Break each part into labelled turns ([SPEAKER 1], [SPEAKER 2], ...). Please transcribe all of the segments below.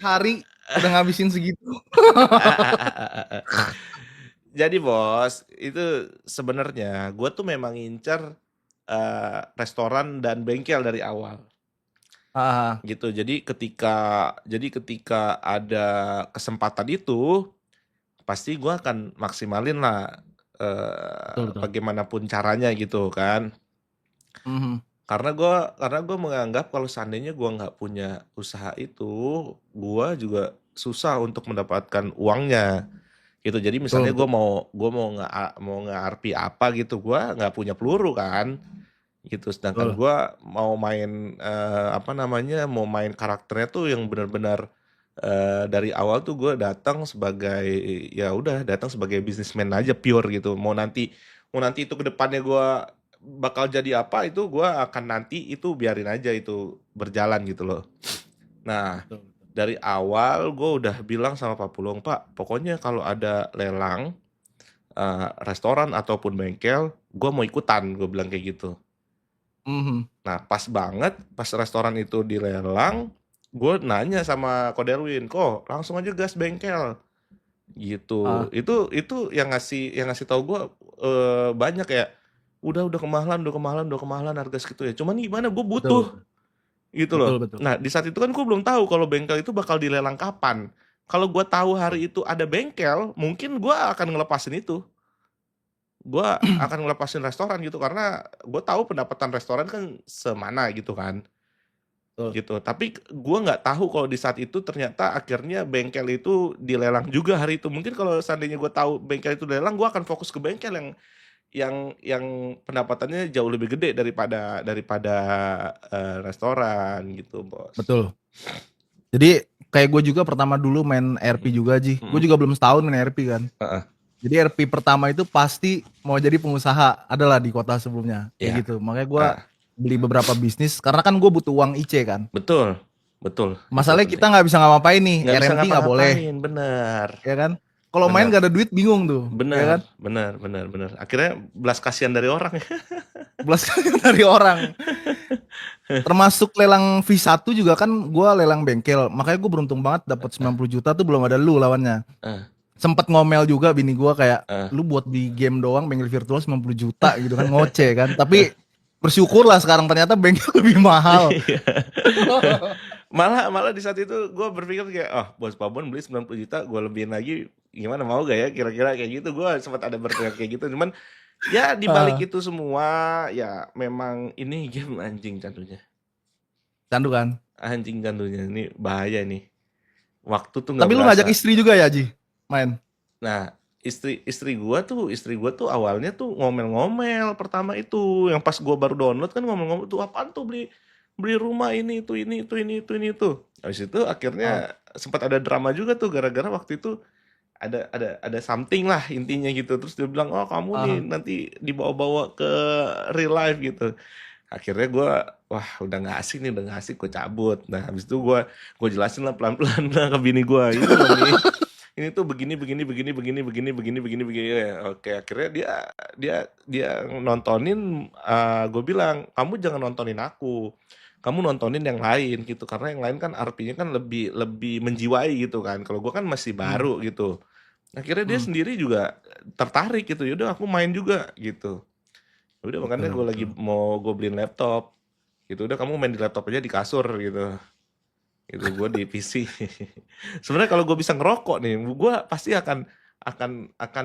[SPEAKER 1] hari udah ngabisin segitu.
[SPEAKER 2] Jadi bos, itu sebenarnya gue tuh memang ngincer restoran dan bengkel dari awal
[SPEAKER 1] Ah,
[SPEAKER 2] gitu. Jadi ketika ada kesempatan itu, pasti gue akan maksimalin lah
[SPEAKER 1] betul betul.
[SPEAKER 2] bagaimanapun caranya gitu kan.
[SPEAKER 1] Mhm.
[SPEAKER 2] Karena gue menganggap kalau seandainya gue nggak punya usaha itu, gue juga susah untuk mendapatkan uangnya gitu. Jadi
[SPEAKER 1] Betul
[SPEAKER 2] misalnya
[SPEAKER 1] betul.
[SPEAKER 2] mau nge-RP apa gitu, gue nggak punya peluru kan gitu. Sedangkan
[SPEAKER 1] Betul.
[SPEAKER 2] gue mau main apa namanya, mau main karakternya tuh yang benar-benar dari awal tuh gue datang sebagai, ya udah datang sebagai bisnismen aja pure gitu. Mau nanti itu ke depannya gue bakal jadi apa, itu gue akan nanti itu biarin aja itu berjalan gitu loh. Nah,
[SPEAKER 1] Betul betul.
[SPEAKER 2] dari awal gue udah bilang sama Pak Pulung, Pak, pokoknya kalau ada lelang restoran ataupun bengkel, gue mau ikutan, gue bilang kayak gitu.
[SPEAKER 1] Mhm.
[SPEAKER 2] Nah, pas banget pas restoran itu dilelang, gue nanya sama Koderwin, kok langsung aja gas bengkel gitu.
[SPEAKER 1] Ah,
[SPEAKER 2] Itu yang ngasih tahu gue banyak ya. Udah kemahalan, udah kemahalan harga segitu ya. Cuman gimana, gue
[SPEAKER 1] betul
[SPEAKER 2] butuh
[SPEAKER 1] betul.
[SPEAKER 2] gitu
[SPEAKER 1] Betul
[SPEAKER 2] loh.
[SPEAKER 1] betul.
[SPEAKER 2] Nah, di saat itu kan gue belum tahu kalau bengkel itu bakal dilelang kapan. Kalau gue tahu hari itu ada bengkel, mungkin gue akan ngelepasin itu. Gue akan ngelepasin restoran gitu, karena gue tahu pendapatan restoran kan semana gitu kan.
[SPEAKER 1] Betul.
[SPEAKER 2] Gitu. Tapi gue nggak tahu kalau di saat itu ternyata akhirnya bengkel itu dilelang juga hari itu. Mungkin kalau seandainya gue tahu bengkel itu dilelang, gue akan fokus ke bengkel yang pendapatannya jauh lebih gede daripada restoran gitu, Bos.
[SPEAKER 1] Betul. Jadi kayak gue juga pertama dulu main RP
[SPEAKER 2] Mhm.
[SPEAKER 1] juga Ji. Gue
[SPEAKER 2] Mhm.
[SPEAKER 1] juga belum setahun main RP kan.
[SPEAKER 2] Heeh.
[SPEAKER 1] Jadi RP pertama itu pasti mau jadi pengusaha adalah di kota sebelumnya
[SPEAKER 2] Iya.
[SPEAKER 1] kayak gitu. Makanya gue
[SPEAKER 2] Ah,
[SPEAKER 1] beli beberapa bisnis karena kan gue butuh uang IC kan.
[SPEAKER 2] betul. Betul, itu
[SPEAKER 1] Masalahnya kita
[SPEAKER 2] penting.
[SPEAKER 1] nggak bisa ngapa-ngapain nih,
[SPEAKER 2] Nggak bisa
[SPEAKER 1] RMT nggak boleh,
[SPEAKER 2] ngapa-ngapain, bener.
[SPEAKER 1] ya kan? Kalau main
[SPEAKER 2] Bener.
[SPEAKER 1] gak ada duit bingung tuh, ya
[SPEAKER 2] Bener,
[SPEAKER 1] kan?
[SPEAKER 2] bener, bener, bener. Akhirnya belas kasihan dari orang ya.
[SPEAKER 1] Belas kasihan dari orang. Termasuk lelang V1 juga kan gue lelang bengkel. Makanya gue beruntung banget dapat 90 juta tuh belum ada lu lawannya.
[SPEAKER 2] Eh,
[SPEAKER 1] Sempet ngomel juga bini gue kayak
[SPEAKER 2] eh.
[SPEAKER 1] lu buat di game doang bengkel virtual 90 juta gitu kan ngoceh kan. Tapi bersyukur lah sekarang ternyata bengkel lebih mahal.
[SPEAKER 2] Iya. malah malah di saat itu gue berpikir kayak, oh bos Pabon beli 90 juta, gue lebihin lagi, gimana mau gak ya kira-kira kayak gitu. Gue sempat ada berpikir kayak gitu, cuman ya di balik
[SPEAKER 1] Ah,
[SPEAKER 2] itu semua ya memang ini game anjing candunya.
[SPEAKER 1] candu kan.
[SPEAKER 2] Anjing candunya ini bahaya nih, waktu tuh nggak
[SPEAKER 1] Tapi lu ngajak
[SPEAKER 2] berasa.
[SPEAKER 1] istri juga ya Ji main.
[SPEAKER 2] Nah, istri gua tuh awalnya tuh ngomel-ngomel pertama itu, yang pas gua baru download kan ngomel-ngomel tuh, apaan tuh beli beli rumah ini itu. Habis itu
[SPEAKER 1] Ah,
[SPEAKER 2] akhirnya sempat ada drama juga tuh gara-gara waktu itu ada something lah intinya gitu. Terus dia bilang, "Oh, kamu nih
[SPEAKER 1] ah.
[SPEAKER 2] nanti dibawa-bawa ke real life," gitu. Akhirnya gua, wah udah nggak asik nih, udah nggak asik, gua cabut. Nah, habis itu gua jelasin lah pelan-pelan lah ke bini gua, "Ini loh Mi, ini tuh begini begini begini begini begini begini begini begini ya." Oke, akhirnya dia dia nontonin. Gue bilang, kamu jangan nontonin aku, kamu nontonin yang lain gitu, karena yang lain kan RP-nya kan lebih lebih menjiwai gitu kan, kalau gue kan masih
[SPEAKER 1] Hmm,
[SPEAKER 2] baru gitu. Akhirnya dia
[SPEAKER 1] hmm.
[SPEAKER 2] sendiri juga tertarik gitu, yaudah aku main juga gitu. Udah makanya
[SPEAKER 1] Betul
[SPEAKER 2] gue lagi
[SPEAKER 1] betul.
[SPEAKER 2] mau gue beliin laptop gitu, udah kamu main di laptop aja di kasur gitu. Itu gue di PC. Sebenarnya kalau gue bisa ngerokok nih, gue pasti akan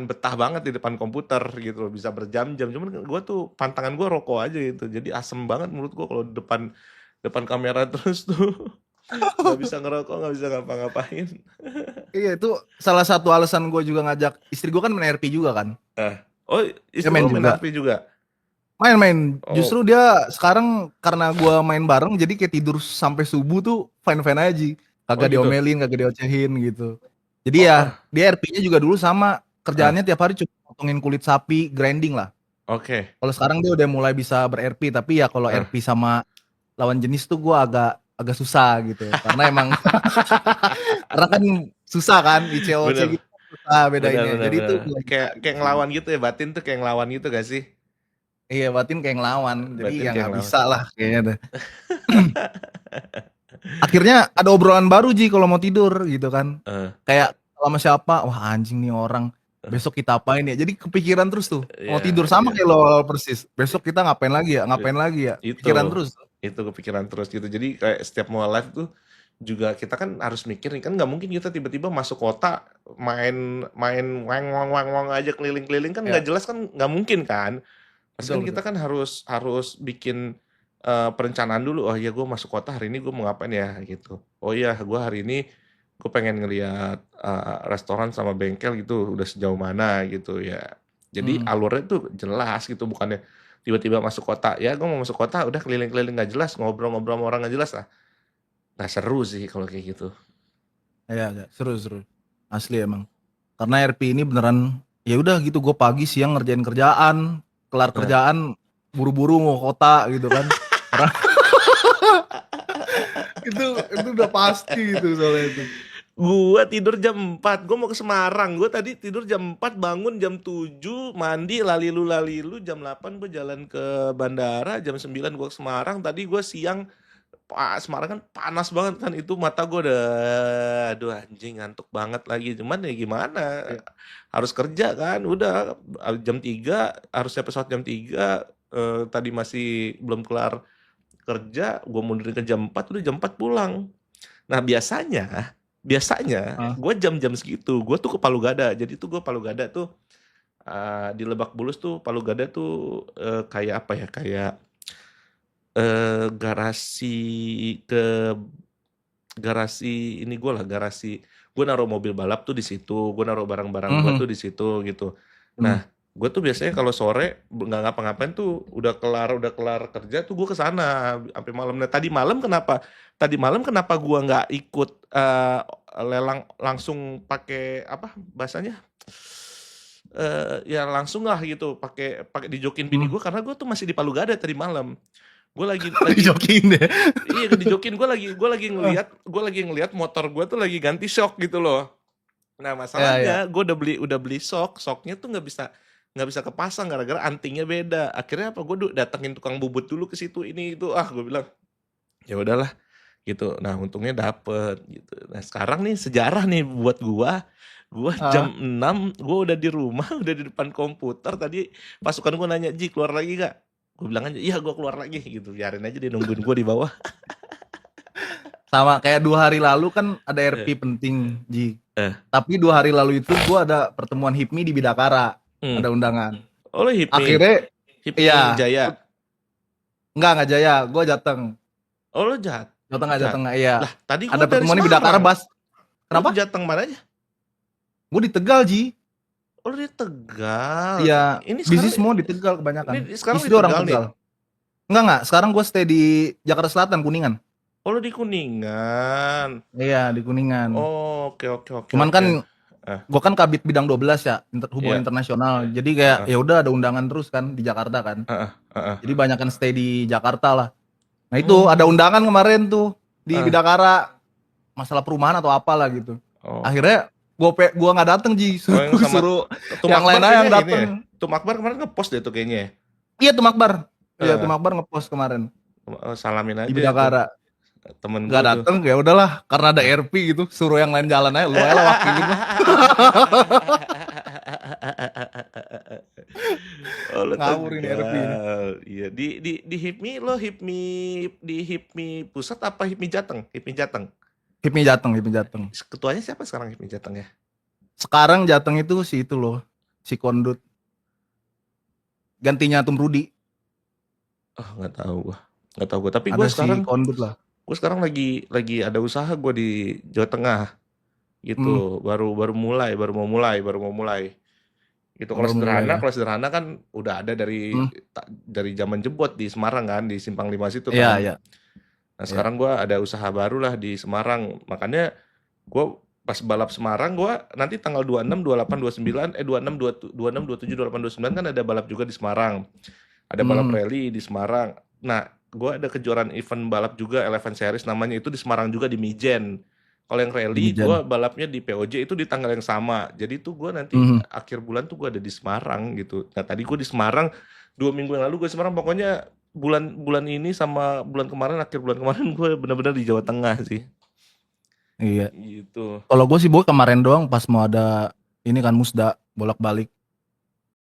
[SPEAKER 2] betah banget di depan komputer gitu loh, bisa berjam-jam. Cuman gue tuh pantangan gue rokok aja gitu. Jadi asem banget menurut gue kalau depan depan kamera terus tuh. Nggak bisa ngerokok, nggak bisa ngapa-ngapain.
[SPEAKER 1] Iya itu salah satu alasan gue juga ngajak istri gue kan main RP juga kan.
[SPEAKER 2] Eh, oh
[SPEAKER 1] Dia
[SPEAKER 2] istri
[SPEAKER 1] main
[SPEAKER 2] lo main
[SPEAKER 1] juga.
[SPEAKER 2] RP juga?
[SPEAKER 1] Main-main.
[SPEAKER 2] Oh,
[SPEAKER 1] Justru dia sekarang karena gue main bareng jadi kayak tidur sampai subuh tuh fine-fine aja.
[SPEAKER 2] oh
[SPEAKER 1] Kagak
[SPEAKER 2] gitu.
[SPEAKER 1] diomelin, kagak diocehin gitu. Jadi
[SPEAKER 2] Oh,
[SPEAKER 1] ya dia RP-nya juga dulu sama.
[SPEAKER 2] ah,
[SPEAKER 1] Kerjaannya tiap hari cuma potongin kulit sapi, grinding lah.
[SPEAKER 2] oke.
[SPEAKER 1] Kalau sekarang dia udah mulai bisa ber-RP. Tapi ya kalau
[SPEAKER 2] Ah.
[SPEAKER 1] RP sama lawan jenis tuh gue agak agak susah gitu. Karena emang karena kan susah kan ICOC
[SPEAKER 2] Bener,
[SPEAKER 1] gitu susah
[SPEAKER 2] bener,
[SPEAKER 1] bedainnya.
[SPEAKER 2] bener,
[SPEAKER 1] Jadi itu
[SPEAKER 2] bener.
[SPEAKER 1] gue lagi
[SPEAKER 2] Kayak
[SPEAKER 1] cari
[SPEAKER 2] kayak
[SPEAKER 1] sih.
[SPEAKER 2] ngelawan gitu ya, batin tuh kayak ngelawan gitu gak sih?
[SPEAKER 1] Iya batin kayak ngelawan. Jadi
[SPEAKER 2] Batin
[SPEAKER 1] ya
[SPEAKER 2] kayak
[SPEAKER 1] nggak
[SPEAKER 2] ngelawan.
[SPEAKER 1] bisa lah kayaknya deh. Akhirnya ada obrolan baru Ji kalau mau tidur gitu kan.
[SPEAKER 2] Eh,
[SPEAKER 1] Kayak sama siapa, wah anjing nih orang. Besok kita apain ya? Jadi kepikiran terus tuh. Mau
[SPEAKER 2] ya,
[SPEAKER 1] tidur sama
[SPEAKER 2] ya.
[SPEAKER 1] kayak lo persis. Besok kita ngapain lagi ya? Ngapain lagi ya?
[SPEAKER 2] Itu,
[SPEAKER 1] Pikiran terus.
[SPEAKER 2] itu kepikiran terus gitu. Jadi kayak setiap mau live tuh juga kita kan harus mikir nih kan nggak mungkin kita tiba-tiba masuk kota main main wang wang wang wang aja keliling-keliling kan
[SPEAKER 1] Ya,
[SPEAKER 2] nggak jelas kan nggak mungkin kan. Pasti kan
[SPEAKER 1] betul
[SPEAKER 2] kita
[SPEAKER 1] betul.
[SPEAKER 2] kan harus harus bikin perencanaan dulu. Oh iya gue masuk kota hari ini gue mau ngapain ya gitu. Oh iya gue hari ini gue pengen ngeliat restoran sama bengkel gitu udah sejauh mana gitu ya. Jadi
[SPEAKER 1] Hmm.
[SPEAKER 2] alurnya tuh jelas gitu bukannya tiba-tiba masuk kota ya gue mau masuk kota udah keliling-keliling nggak jelas ngobrol-ngobrol sama orang nggak jelas lah. Nah seru sih kalau kayak gitu.
[SPEAKER 1] Ya, seru seru. Asli emang. Karena RP ini beneran ya udah gitu gue pagi siang ngerjain kerjaan, kelar
[SPEAKER 2] Nah,
[SPEAKER 1] kerjaan buru-buru mau kota gitu kan. Karena itu udah pasti gitu soalnya itu.
[SPEAKER 2] gua tidur jam 4, gua mau ke Semarang. Gua tadi tidur jam 4, bangun jam 7, mandi lalilu jam 8 gua jalan ke bandara, jam 9 gua ke Semarang. Tadi gua siang Semarang kan panas banget kan itu mata gua udah aduh anjing ngantuk banget lagi. Cuman ya gimana?
[SPEAKER 1] Iya.
[SPEAKER 2] Harus kerja kan. Udah jam 3 harusnya pesawat jam 3 tadi masih belum kelar kerja, gua mundurin ke jam 4 udah jam 4 pulang. Nah, biasanya biasanya
[SPEAKER 1] Ah.
[SPEAKER 2] gue jam-jam segitu, gue tuh ke Palu Gada. Jadi tuh gue Palu Gada tuh di Lebak Bulus tuh Palu Gada tuh kayak apa ya? Kayak garasi ke garasi ini gue lah, garasi gue naruh mobil balap tuh di situ, gue naruh barang-barang gue tuh
[SPEAKER 1] Mhm.
[SPEAKER 2] di situ gitu.
[SPEAKER 1] Hmm.
[SPEAKER 2] Nah, gue tuh biasanya kalau sore nggak ngapa-ngapain tuh udah kelar kerja tuh gue ke sana sampai malam. Nah, tadi malam kenapa gue nggak ikut lelang langsung pakai apa bahasanya? Ya langsung lah gitu pakai pakai dijokin bini
[SPEAKER 1] Hmm.
[SPEAKER 2] gue karena gue tuh masih di Palu Gada tadi malam. Gue lagi
[SPEAKER 1] Dijokin deh.
[SPEAKER 2] iya dijokin gue lagi ngeliat motor gue tuh lagi ganti shock gitu loh. Nah
[SPEAKER 1] Ya ya.
[SPEAKER 2] masalahnya gue udah beli shocknya tuh nggak bisa kepasang gara-gara antingnya beda. Akhirnya apa gue datengin tukang bubut dulu ke situ ini itu gue bilang ya udahlah gitu. Nah untungnya dapet gitu. Nah sekarang nih sejarah nih buat gua jam
[SPEAKER 1] Ah.
[SPEAKER 2] 6 gua udah di rumah udah di depan komputer tadi pasukan gua nanya Ji keluar lagi gak? Gue bilang aja iya gua keluar lagi gitu biarin aja dia nungguin gua di bawah.
[SPEAKER 1] Sama kayak 2 hari lalu kan ada
[SPEAKER 2] Eh,
[SPEAKER 1] RP penting Ji.
[SPEAKER 2] eh,
[SPEAKER 1] Tapi 2 hari lalu itu gua ada pertemuan HIPMI di Bidakara.
[SPEAKER 2] hmm.
[SPEAKER 1] Ada undangan.
[SPEAKER 2] Oh lo HIPMI
[SPEAKER 1] Akhirnya
[SPEAKER 2] HIPMI
[SPEAKER 1] iya,
[SPEAKER 2] Jaya.
[SPEAKER 1] enggak Jaya, gua Jateng.
[SPEAKER 2] Oh lo Jat
[SPEAKER 1] Jateng
[SPEAKER 2] Jat
[SPEAKER 1] nggak iya.
[SPEAKER 2] lah tadi gua
[SPEAKER 1] Ada
[SPEAKER 2] dari
[SPEAKER 1] pertemuan di Bidakara
[SPEAKER 2] Semarang.
[SPEAKER 1] Bas.
[SPEAKER 2] Lo di
[SPEAKER 1] Kenapa?
[SPEAKER 2] Jateng mana aja?
[SPEAKER 1] Gue di Tegal Ji.
[SPEAKER 2] Oh lo di Tegal.
[SPEAKER 1] Iya,
[SPEAKER 2] Ini sekarang
[SPEAKER 1] bisnis semua di Tegal kebanyakan.
[SPEAKER 2] ini sekarang di
[SPEAKER 1] Istri orang
[SPEAKER 2] Tegal nih.
[SPEAKER 1] Tegal. Enggak. Sekarang gue stay di Jakarta Selatan, Kuningan.
[SPEAKER 2] Oh lo di Kuningan.
[SPEAKER 1] Iya, di Kuningan.
[SPEAKER 2] Oh, oke oke oke
[SPEAKER 1] Cuman
[SPEAKER 2] oke.
[SPEAKER 1] kan
[SPEAKER 2] Ah,
[SPEAKER 1] gue kan kabit bidang 12 ya, hubungan
[SPEAKER 2] iya.
[SPEAKER 1] internasional. Jadi kayak
[SPEAKER 2] Heeh,
[SPEAKER 1] ya udah ada undangan terus kan di Jakarta kan.
[SPEAKER 2] heeh, heeh.
[SPEAKER 1] Jadi banyak kan stay di Jakarta lah. Nah itu ada
[SPEAKER 2] Hmm,
[SPEAKER 1] undangan kemarin tuh di
[SPEAKER 2] ah,
[SPEAKER 1] Bidakara masalah perumahan atau apalah gitu.
[SPEAKER 2] oh.
[SPEAKER 1] Akhirnya gua nggak dateng Ji,
[SPEAKER 2] Oh yang sama
[SPEAKER 1] suruh
[SPEAKER 2] Tum
[SPEAKER 1] yang lain
[SPEAKER 2] Akbar
[SPEAKER 1] aja
[SPEAKER 2] kayaknya
[SPEAKER 1] yang
[SPEAKER 2] ini ya.
[SPEAKER 1] dateng.
[SPEAKER 2] Tum Akbar kemarin ngepost deh tuh kayaknya ya.
[SPEAKER 1] Iya Tum Akbar. Iya
[SPEAKER 2] Eh,
[SPEAKER 1] Tum Akbar ngepost kemarin
[SPEAKER 2] salamin
[SPEAKER 1] di
[SPEAKER 2] aja itu
[SPEAKER 1] Bidakara.
[SPEAKER 2] temen
[SPEAKER 1] Nggak
[SPEAKER 2] gue tuh.
[SPEAKER 1] dateng ya udahlah karena ada RP gitu suruh yang lain jalan aja lu aja lah wakilin lah.
[SPEAKER 2] Oh lo
[SPEAKER 1] Ngawur ini RP ini.
[SPEAKER 2] Tegal. Iya di HIPMI lo HIPMI di HIPMI pusat apa HIPMI Jateng? HIPMI Jateng.
[SPEAKER 1] Hipmi Jateng.
[SPEAKER 2] Ketuanya siapa sekarang HIPMI Jateng ya?
[SPEAKER 1] Sekarang Jateng itu si itu loh, si Kondut gantinya Tum Rudi.
[SPEAKER 2] Oh nggak tahu gua. Nggak tahu gua. Tapi
[SPEAKER 1] Ada si Kondut lah.
[SPEAKER 2] gue sekarang lagi ada usaha gue di Jawa Tengah
[SPEAKER 1] Hmm,
[SPEAKER 2] gitu. Baru mau mulai. Gitu. Kalau
[SPEAKER 1] baru mulai
[SPEAKER 2] sederhana,
[SPEAKER 1] ya.
[SPEAKER 2] kalau sederhana kan udah ada
[SPEAKER 1] Hmm,
[SPEAKER 2] dari zaman jebot di Semarang kan, di Simpang 5 situ
[SPEAKER 1] iya
[SPEAKER 2] kan.
[SPEAKER 1] iya
[SPEAKER 2] Nah,
[SPEAKER 1] iya.
[SPEAKER 2] sekarang gua ada usaha baru lah di Semarang. Makanya gua pas balap Semarang gua nanti tanggal 26, 28, 29 26, 26, 27, 28, 29 kan ada balap juga di Semarang. Ada balap
[SPEAKER 1] Hmm,
[SPEAKER 2] rally di Semarang. Nah, gua ada kejuaraan event balap juga Eleven Series namanya itu di Semarang juga di Mijen. Kalau yang
[SPEAKER 1] di
[SPEAKER 2] rally
[SPEAKER 1] Mijan.
[SPEAKER 2] gua balapnya di POJ itu di tanggal yang sama. Jadi tuh gua nanti
[SPEAKER 1] Hmm,
[SPEAKER 2] akhir bulan tuh gua ada di Semarang gitu. Nah, tadi gua di Semarang 2 minggu yang lalu gua di Semarang pokoknya bulan ini sama bulan kemarin, akhir bulan kemarin gue benar-benar di Jawa Tengah sih.
[SPEAKER 1] Iya.
[SPEAKER 2] Gitu.
[SPEAKER 1] Kalau gue sih kemarin doang pas mau ada ini kan musda bolak-balik.